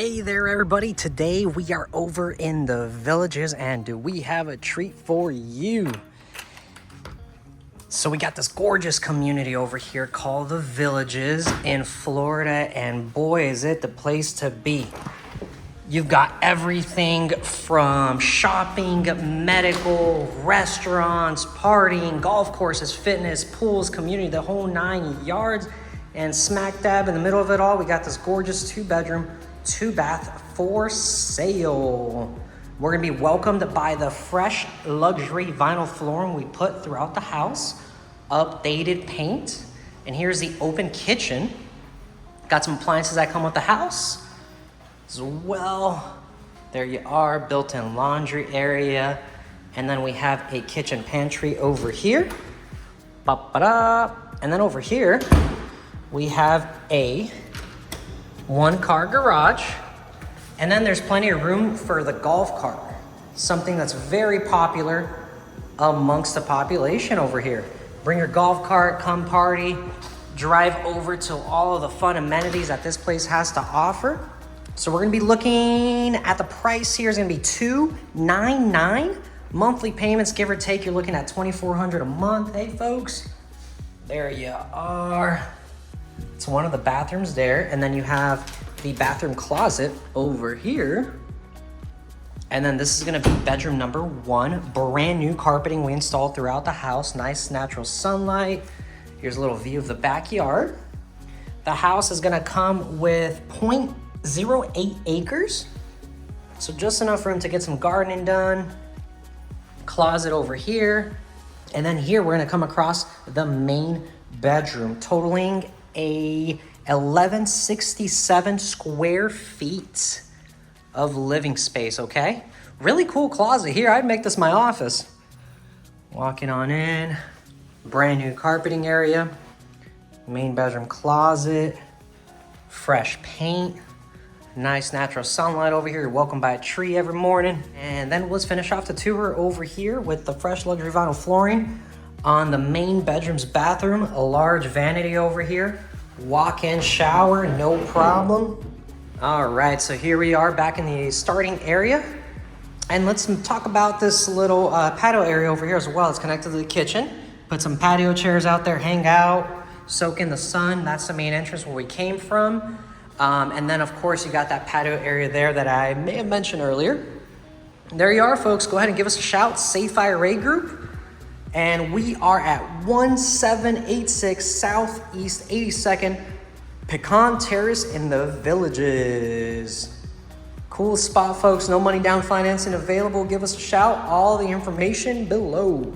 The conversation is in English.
Hey there everybody, today we are over in the Villages and we have a treat for you. So we got this gorgeous community over here called the Villages in Florida, and boy is it the place to be. You've got everything from shopping, medical, restaurants, partying, golf courses, fitness, pools, community, the whole 9 yards. And smack dab in the middle of it all, we got this gorgeous 2-bedroom, 2-bath for sale. We're gonna be welcomed by the fresh luxury vinyl flooring we put throughout the house, updated paint, and here's the open kitchen. Got some appliances that come with the house as well. There you are, built-in laundry area, and then we have a kitchen pantry over here. Ba-ba-da. And then over here, we have a 1-car garage, and then there's plenty of room for the golf cart, something that's very popular amongst the population over here. Bring your golf cart, come party, drive over to all of the fun amenities that this place has to offer. So we're gonna be looking at the price here is gonna be $299. Monthly payments, give or take, you're looking at $2,400 a month. Hey folks, there you are. It's one of the bathrooms there, and then you have the bathroom closet over here. And then this is gonna be bedroom number 1. Brand new carpeting we installed throughout the house. Nice natural sunlight. Here's a little view of the backyard. The house is gonna come with 0.08 acres. So just enough room to get some gardening done. Closet over here. And then here we're gonna come across the main bedroom, totaling a 1167 square feet of living space, okay? Really cool closet here. I'd make this my office. Walking on in, brand new carpeting area, main bedroom closet, fresh paint, nice natural sunlight over here. You're welcomed by a tree every morning. And then let's finish off the tour over here with the fresh luxury vinyl flooring. On the main bedroom's bathroom, a large vanity over here. Walk-in shower, no problem. All right, so here we are back in the starting area. And let's talk about this little patio area over here as well. It's connected to the kitchen. Put some patio chairs out there, hang out, soak in the sun. That's the main entrance where we came from. And then of course you got that patio area there that I may have mentioned earlier. There you are, folks. Go ahead and give us a shout, Safe IRA Group. And we are at 1786 Southeast 82nd Pecan Terrace in the Villages. Cool spot, folks. No money down financing available. Give us a shout. All the information below.